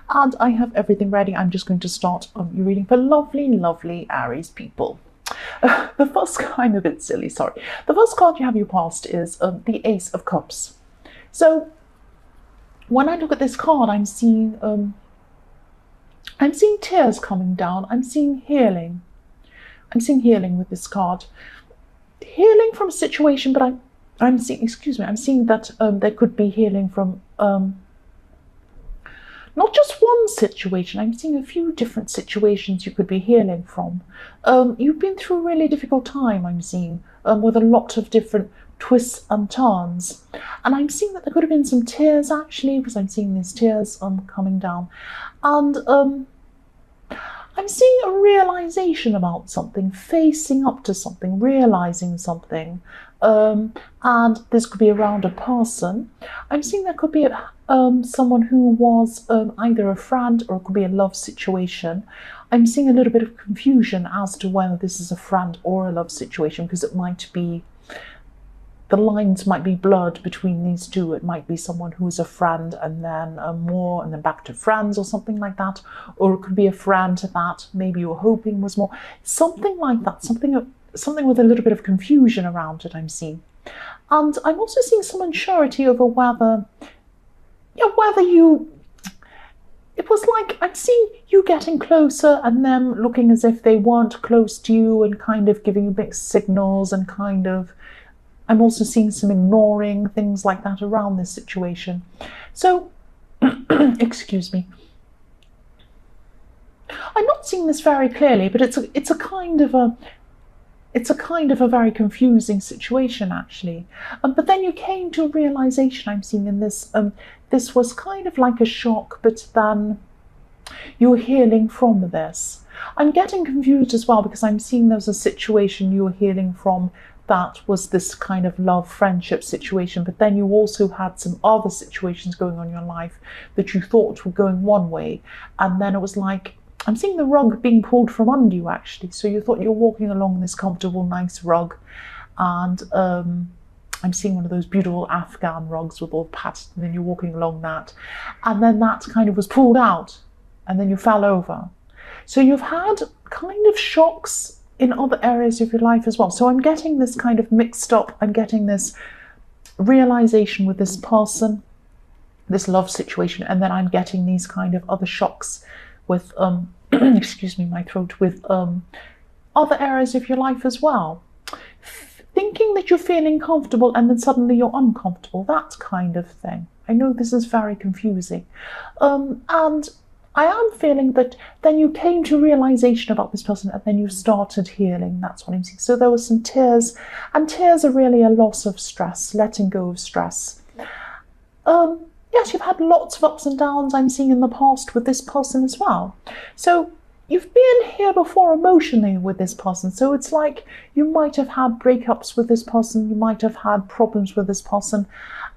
And I have everything ready. I'm just going to start your reading for lovely, lovely Aries people. The first card, I'm a bit silly, sorry. The first card you have your past is the Ace of Cups. So when I look at this card, I'm seeing tears coming down. I'm seeing healing. I'm seeing healing with this card. Healing from a situation, but I'm seeing, excuse me, I'm seeing that there could be healing from not just one situation. I'm seeing a few different situations you could be healing from. You've been through a really difficult time, I'm seeing, with a lot of different twists and turns. And I'm seeing that there could have been some tears, actually, because I'm seeing these tears coming down. And I'm seeing a realization about something, facing up to something, realizing something. And this could be around a person. I'm seeing there could be someone who was either a friend, or it could be a love situation. I'm seeing a little bit of confusion as to whether this is a friend or a love situation, because it might be, the lines might be blurred between these two. It might be someone who is a friend and then more, and then back to friends or something like that. Or it could be a friend that maybe you were hoping was more. Something like that. Something with a little bit of confusion around it, I'm seeing. And I'm also seeing some unsurety over whether you... It was like, I'm seeing you getting closer and them looking as if they weren't close to you and kind of giving you mixed signals, and kind of... I'm also seeing some ignoring, things like that around this situation. So, excuse me. I'm not seeing this very clearly, but it's a kind of a very confusing situation, actually. But then you came to a realization, I'm seeing in this. This was kind of like a shock, but then you're healing from this. I'm getting confused as well, because I'm seeing there's a situation you were healing from that was this kind of love friendship situation, but then you also had some other situations going on in your life that you thought were going one way, and then it was like, I'm seeing the rug being pulled from under you, actually. So you thought you were walking along this comfortable, nice rug, and I'm seeing one of those beautiful Afghan rugs with all patterns, and then you're walking along that, and then that kind of was pulled out, and then you fell over. So you've had kind of shocks in other areas of your life as well. So I'm getting this kind of mixed up. I'm getting this realization with this person, this love situation, and then I'm getting these kind of other shocks with, excuse me, my throat, with other areas of your life as well. Thinking that you're feeling comfortable and then suddenly you're uncomfortable, that kind of thing. I know this is very confusing. And I am feeling that then you came to realization about this person, and then you started healing. That's what I'm seeing. So there were some tears, and tears are really a loss of stress, letting go of stress. Yes, you've had lots of ups and downs, I'm seeing, in the past with this person as well. So you've been here before emotionally with this person. So it's like you might have had breakups with this person, you might have had problems with this person,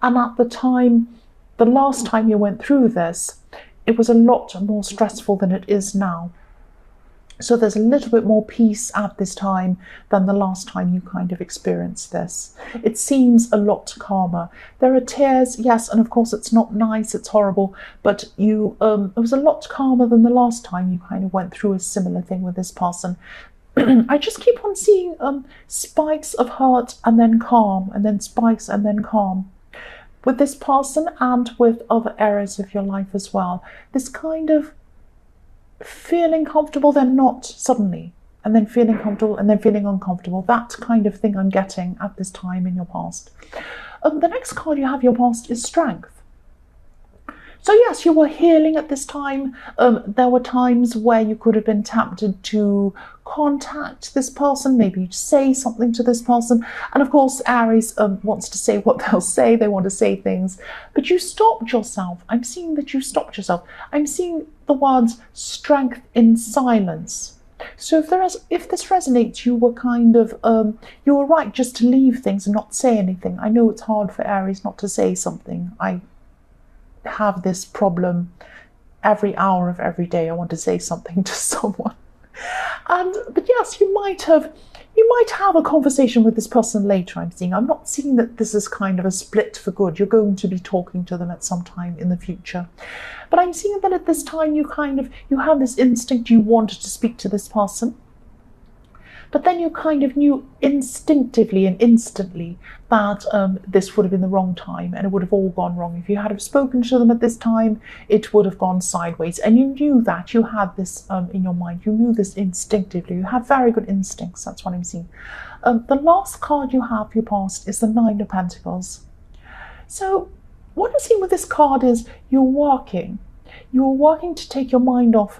and at the time, the last time you went through this, it was a lot more stressful than it is now. So there's a little bit more peace at this time than the last time you kind of experienced this. It seems a lot calmer. There are tears, yes, and of course it's not nice, it's horrible, but it was a lot calmer than the last time you kind of went through a similar thing with this person. I just keep on seeing spikes of hurt and then calm, and then spikes and then calm. With this person and with other areas of your life as well. This kind of feeling comfortable, then not suddenly, and then feeling comfortable and then feeling uncomfortable. That kind of thing I'm getting at this time in your past. The next card you have your past is Strength. So yes, you were healing at this time. There were times where you could have been tempted to contact this person, maybe say something to this person. And of course, Aries wants to say what they'll say. They want to say things. But you stopped yourself. I'm seeing that you stopped yourself. I'm seeing the words strength in silence. So if this resonates, you were kind of, you were right just to leave things and not say anything. I know it's hard for Aries not to say something. I have this problem every hour of every day. I want to say something to someone, but yes, you might have might have a conversation with this person later, I'm seeing. I'm not seeing that this is kind of a split for good. You're going to be talking to them at some time in the future. But I'm seeing that at this time you have this instinct, you wanted to speak to this person. But then you kind of knew instinctively and instantly that this would have been the wrong time and it would have all gone wrong. If you had have spoken to them at this time, it would have gone sideways. And you knew that. You had this in your mind. You knew this instinctively. You have very good instincts. That's what I'm seeing. The last card you have for your past is the Nine of Pentacles. So what I'm seeing with this card is you're working. You're working to take your mind off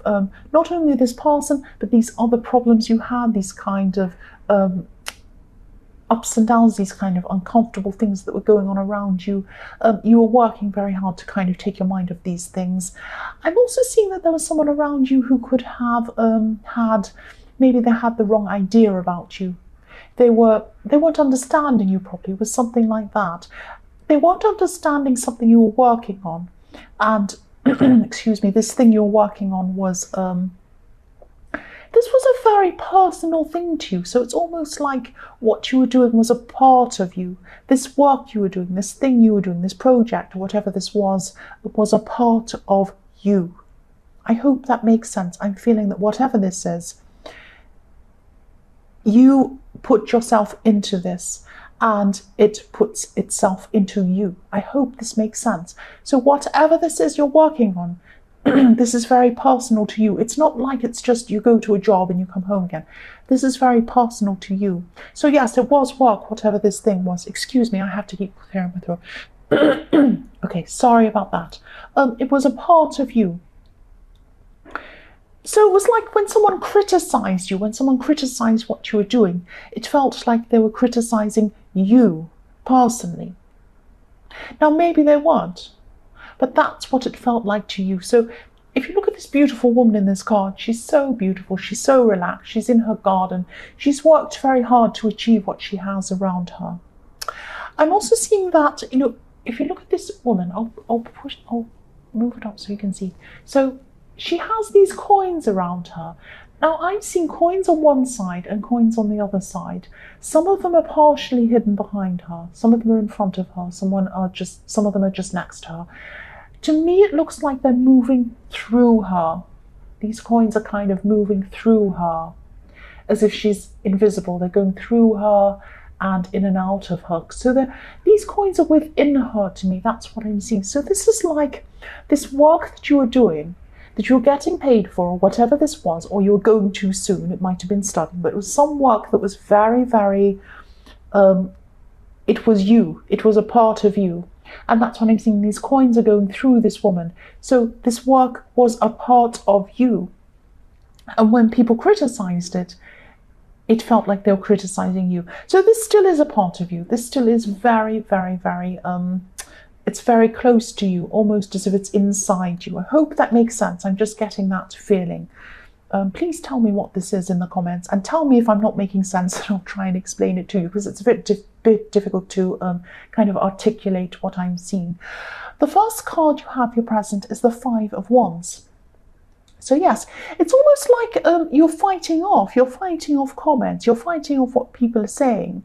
not only this person, but these other problems you had, these kind of ups and downs, these kind of uncomfortable things that were going on around you. You were working very hard to kind of take your mind off these things. I'm also seeing that there was someone around you who could have maybe they had the wrong idea about you. They weren't understanding you properly. It was something like that. They weren't understanding something you were working on. And excuse me, this thing you're working on was, this was a very personal thing to you. So it's almost like what you were doing was a part of you. This work you were doing, this thing you were doing, this project, or whatever this was a part of you. I hope that makes sense. I'm feeling that whatever this is, you put yourself into this. And it puts itself into you. I hope this makes sense. So whatever this is you're working on, this is very personal to you. It's not like it's just you go to a job and you come home again. This is very personal to you. So yes, it was work, whatever this thing was. Excuse me, I have to keep clearing my throat. Okay, sorry about that. It was a part of you. So it was like when someone criticized you, when someone criticized what you were doing, it felt like they were criticizing you personally. Now, maybe they weren't, but that's what it felt like to you. So if you look at this beautiful woman in this card, she's so beautiful, she's so relaxed, she's in her garden, she's worked very hard to achieve what she has around her. I'm also seeing that, if you look at this woman, I'll move it up so you can see. So she has these coins around her. Now, I'm seeing coins on one side and coins on the other side. Some of them are partially hidden behind her. Some of them are in front of her. Some of them are just next to her. To me, it looks like they're moving through her. These coins are kind of moving through her, as if she's invisible. They're going through her and in and out of her. So these coins are within her to me. That's what I'm seeing. So this is like this work that you are doing, that you're getting paid for, or whatever this was, or you were going to soon. It might have been studying, but it was some work that was very, very, it was you. It was a part of you. And that's what I'm seeing. These coins are going through this woman. So this work was a part of you. And when people criticized it, it felt like they were criticizing you. So this still is a part of you. This still is very, very, very, it's very close to you, almost as if it's inside you. I hope that makes sense. I'm just getting that feeling. Please tell me what this is in the comments, and tell me if I'm not making sense, and I'll try and explain it to you, because it's a bit difficult to kind of articulate what I'm seeing. The first card you have your present is the Five of Wands. So yes, it's almost like you're fighting off comments, you're fighting off what people are saying.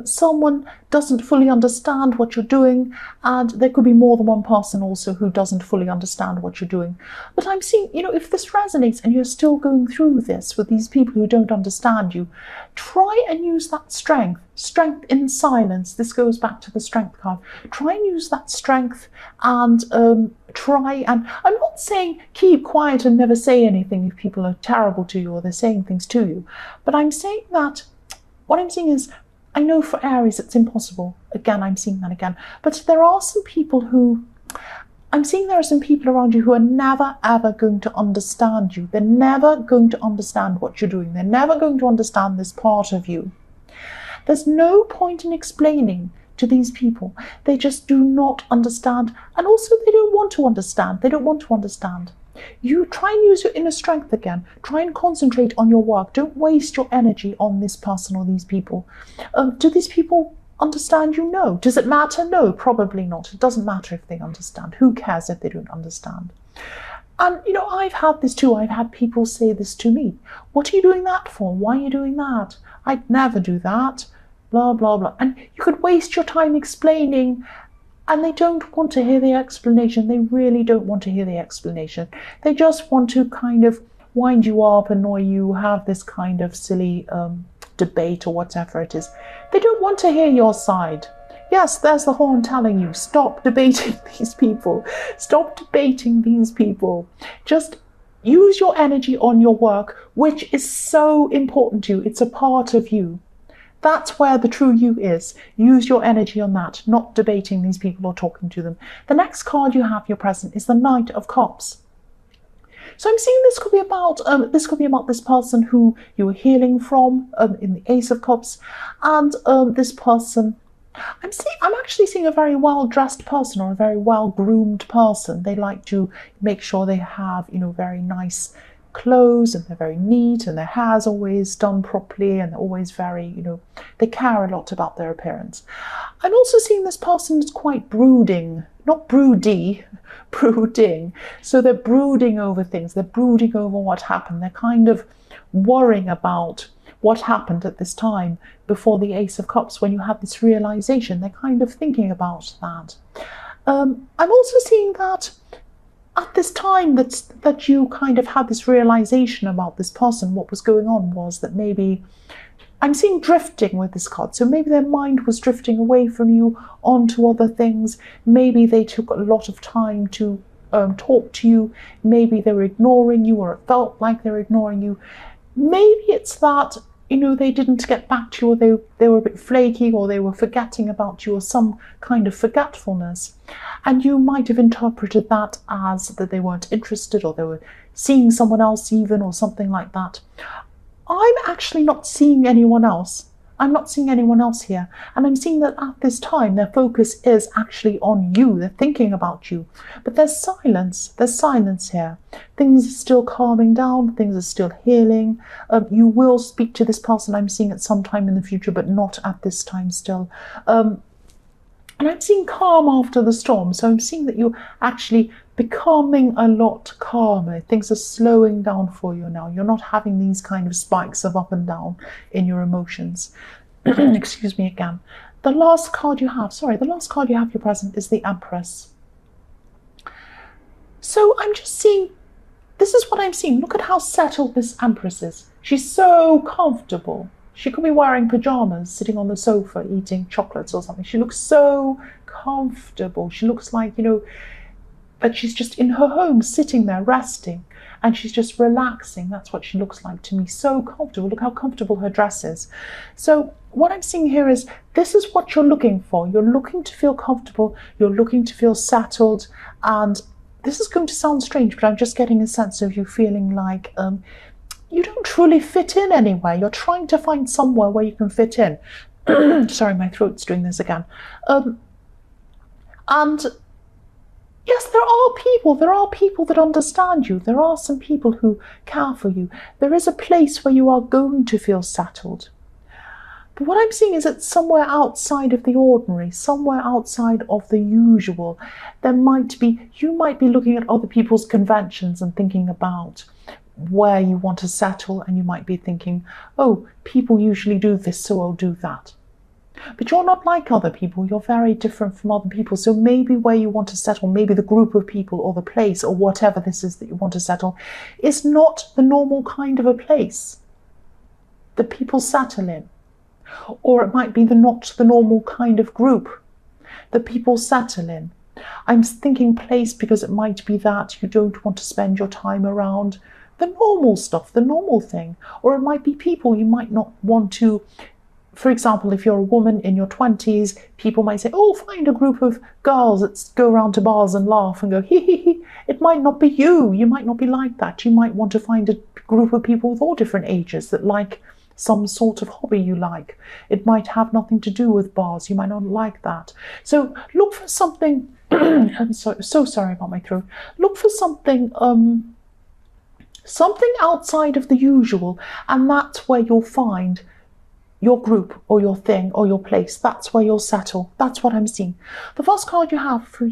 Someone doesn't fully understand what you're doing, and there could be more than one person also who doesn't fully understand what you're doing. But I'm seeing, if this resonates and you're still going through this with these people who don't understand you, try and use that strength in silence. This goes back to the Strength card. Try and use that strength and I'm not saying keep quiet and never say anything if people are terrible to you or they're saying things to you, but I'm saying that what I'm saying is, I know for Aries it's impossible. Again, I'm seeing that again. But there are some people who, I'm seeing there are some people around you who are never ever going to understand you. They're never going to understand what you're doing. They're never going to understand this part of you. There's no point in explaining to these people. They just do not understand. And also they don't want to understand. They don't want to understand. You try and use your inner strength again. Try and concentrate on your work. Don't waste your energy on this person or these people. Do these people understand you? No. Does it matter? No, probably not. It doesn't matter if they understand. Who cares if they don't understand? And, you know, I've had this too. I've had people say this to me. What are you doing that for? Why are you doing that? I'd never do that. Blah, blah, blah. And you could waste your time explaining, and they don't want to hear the explanation. They really don't want to hear the explanation. They just want to kind of wind you up, annoy you, have this kind of silly debate or whatever it is. They don't want to hear your side. Yes, there's the horn telling you, stop debating these people. Stop debating these people. Just use your energy on your work, which is so important to you. It's a part of you. That's where the true you is. Use your energy on that, not debating these people or talking to them. The next card you have, your present, is the Knight of Cups. So I'm seeing this could be about this person who you were healing from in the Ace of Cups, and this person. I'm actually seeing a very well-dressed person or a very well-groomed person. They like to make sure they have, you know, very nice clothes, and they're very neat, and their hair's always done properly, and they're always very, you know, they care a lot about their appearance. I'm also seeing this person is quite brooding, not broody, brooding. So they're brooding over things. They're brooding over what happened. They're kind of worrying about what happened at this time before the Ace of Cups, when you had this realization. They're kind of thinking about that. I'm also seeing that at this time that you kind of had this realization about this person, what was going on was that maybe, I'm seeing drifting with this card. So maybe their mind was drifting away from you onto other things. Maybe they took a lot of time to talk to you. Maybe they were ignoring you, or it felt like they were ignoring you. Maybe it's that, you know, they didn't get back to you, or they were a bit flaky, or they were forgetting about you, or some kind of forgetfulness. And you might have interpreted that as that they weren't interested, or they were seeing someone else even, or something like that. I'm actually not seeing anyone else. I'm not seeing anyone else here. And I'm seeing that at this time, their focus is actually on you. They're thinking about you. But there's silence. There's silence here. Things are still calming down. Things are still healing. You will speak to this person. I'm seeing it sometime in the future, but not at this time still. And I'm seeing calm after the storm. So I'm seeing that you're actually becoming a lot calmer. Things are slowing down for you now. You're not having these kind of spikes of up and down in your emotions. Excuse me again. The last card you have, your present, is the Empress. So I'm just seeing, this is what I'm seeing. Look at how settled this Empress is. She's so comfortable. She could be wearing pajamas, sitting on the sofa, eating chocolates or something. She looks so comfortable. She looks like, you know, that she's just in her home, sitting there, resting, and she's just relaxing. That's what she looks like to me. So comfortable. Look how comfortable her dress is. So what I'm seeing here is, this is what you're looking for. You're looking to feel comfortable. You're looking to feel settled. And this is going to sound strange, but I'm just getting a sense of you feeling like you don't truly fit in anywhere. You're trying to find somewhere where you can fit in. Sorry, my throat's doing this again. And yes, there are people that understand you. There are some people who care for you. There is a place where you are going to feel settled. But what I'm seeing is it's somewhere outside of the ordinary, somewhere outside of the usual. You might be looking at other people's conventions and thinking about where you want to settle, and you might be thinking, oh, people usually do this, so I'll do that. But you're not like other people. You're very different from other people. So maybe where you want to settle, maybe the group of people or the place or whatever this is that you want to settle, is not the normal kind of a place that people settle in. Or it might be not the normal kind of group that people settle in. I'm thinking place because it might be that you don't want to spend your time around the normal stuff, the normal thing. Or it might be people you might not want to. For example, if you're a woman in your 20s, people might say, oh, find a group of girls that go around to bars and laugh and go, hee hee hee. It might not be you. You might not be like that. You might want to find a group of people with all different ages that like some sort of hobby you like. It might have nothing to do with bars. You might not like that. So look for something, I'm so sorry about my throat. Look for something, something outside of the usual, and that's where you'll find your group or your thing or your place. That's where you'll settle. That's what I'm seeing. The first card you have for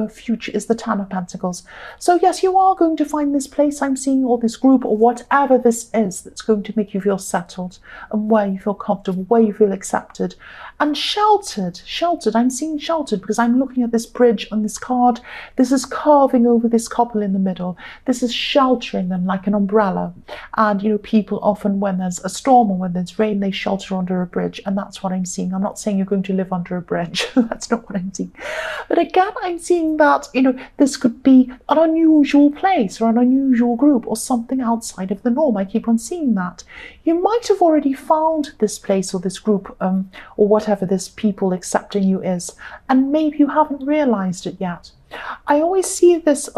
future is the Ten of Pentacles. So yes, you are going to find this place I'm seeing, or this group, or whatever this is that's going to make you feel settled and where you feel comfortable, where you feel accepted and sheltered. I'm seeing sheltered because I'm looking at this bridge on this card. This is carving over this couple in the middle. This is sheltering them like an umbrella. And you know, people often, when there's a storm or when there's rain, they shelter under a bridge, and that's what I'm seeing. I'm not saying you're going to live under a bridge. That's not what I'm seeing. But again, I'm seeing that, you know, this could be an unusual place or an unusual group or something outside of the norm. I keep on seeing that. You might have already found this place or this group, or whatever this people accepting you is, and maybe you haven't realized it yet. I always see this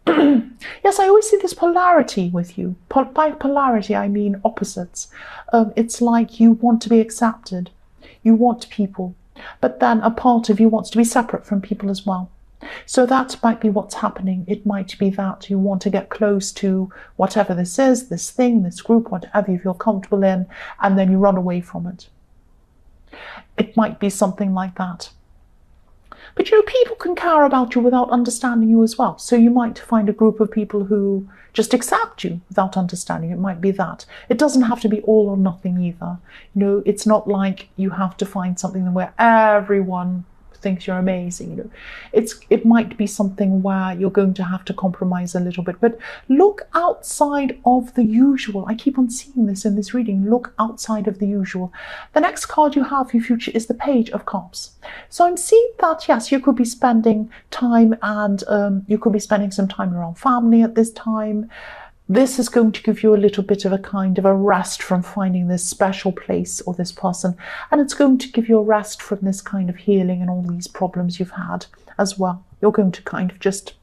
yes, I always see this polarity with you. By polarity, I mean opposites. It's like you want to be accepted, you want people, but then a part of you wants to be separate from people as well. So that might be what's happening. It might be that you want to get close to whatever this is, this thing, this group, whatever you feel comfortable in, and then you run away from it. It might be something like that. But you know, people can care about you without understanding you as well. So you might find a group of people who just accept you without understanding. It might be that. It doesn't have to be all or nothing either. You know, it's not like you have to find something where everyone thinks you're amazing. You know, it might be something where you're going to have to compromise a little bit. But look outside of the usual. I keep on seeing this in this reading. Look outside of the usual. The next card you have for your future is the Page of Cups. So I'm seeing that yes, you could be spending time, and you could be spending some time around family at this time. This is going to give you a little bit of a kind of a rest from finding this special place or this person. And it's going to give you a rest from this kind of healing and all these problems you've had as well. You're going to kind of just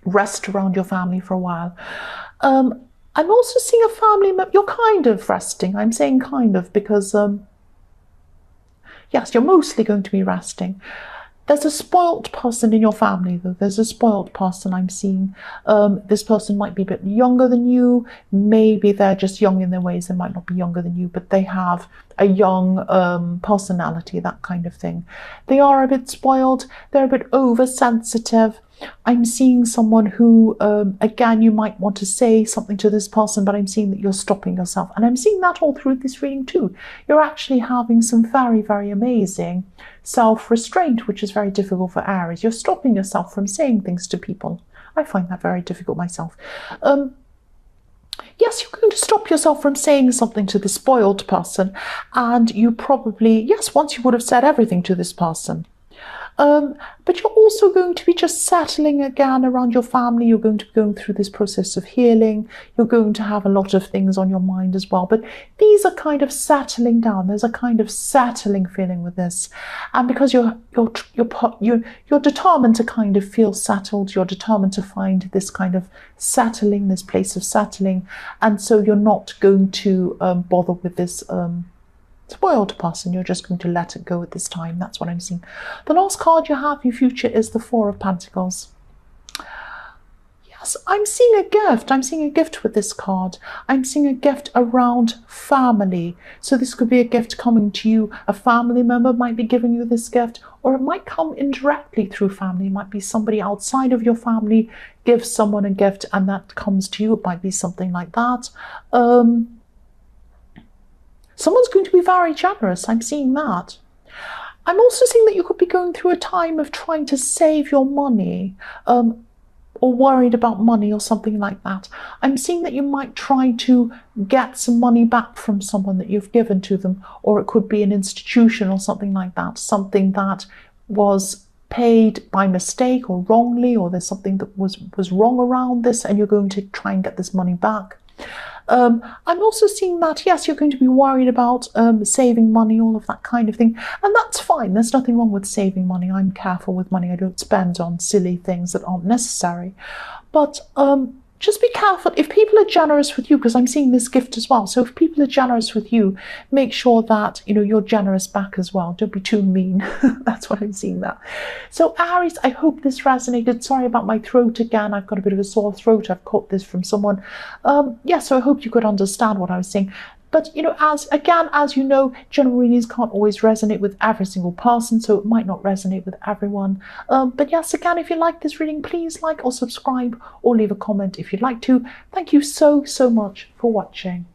rest around your family for a while. I'm also seeing a family member. You're kind of resting. I'm saying kind of because, yes, you're mostly going to be resting. There's a spoilt person in your family, though. There's a spoilt person I'm seeing. This person might be a bit younger than you. Maybe they're just young in their ways. They might not be younger than you, but they have a young personality, that kind of thing. They are a bit spoiled. They're a bit oversensitive. I'm seeing someone who, again, you might want to say something to this person, but I'm seeing that you're stopping yourself. And I'm seeing that all through this reading too. You're actually having some very, very amazing self-restraint, which is very difficult for Aries. You're stopping yourself from saying things to people. I find that very difficult myself. Yes, you're going to stop yourself from saying something to the spoiled person. And you probably, yes, once you would have said everything to this person. But you're also going to be just settling again around your family. You're going to be going through this process of healing. You're going to have a lot of things on your mind as well. But these are kind of settling down. There's a kind of settling feeling with this. And because you're determined to kind of feel settled, you're determined to find this kind of settling, this place of settling. And so you're not going to bother with this spoiled person. You're just going to let it go at this time. That's what I'm seeing. The last card you have in your future is the Four of Pentacles. Yes, I'm seeing a gift. I'm seeing a gift with this card. I'm seeing a gift around family. So this could be a gift coming to you. A family member might be giving you this gift, or it might come indirectly through family. It might be somebody outside of your family gives someone a gift and that comes to you. It might be something like that. Someone's going to be very generous. I'm seeing that. I'm also seeing that you could be going through a time of trying to save your money, or worried about money or something like that. I'm seeing that you might try to get some money back from someone that you've given to them, or it could be an institution or something like that, something that was paid by mistake or wrongly, or there's something that was wrong around this and you're going to try and get this money back. I'm also seeing that, yes, you're going to be worried about saving money, all of that kind of thing. And that's fine. There's nothing wrong with saving money. I'm careful with money. I don't spend on silly things that aren't necessary. But just be careful. If people are generous with you, because I'm seeing this gift as well. So if people are generous with you, make sure that, you know, you're generous back as well. Don't be too mean. That's what I'm seeing that. So Aries, I hope this resonated. Sorry about my throat again. I've got a bit of a sore throat. I've caught this from someone. Yeah, so I hope you could understand what I was saying. But, you know, as you know, general readings can't always resonate with every single person, so it might not resonate with everyone. But yes, again, if you like this reading, please like or subscribe or leave a comment if you'd like to. Thank you so much for watching.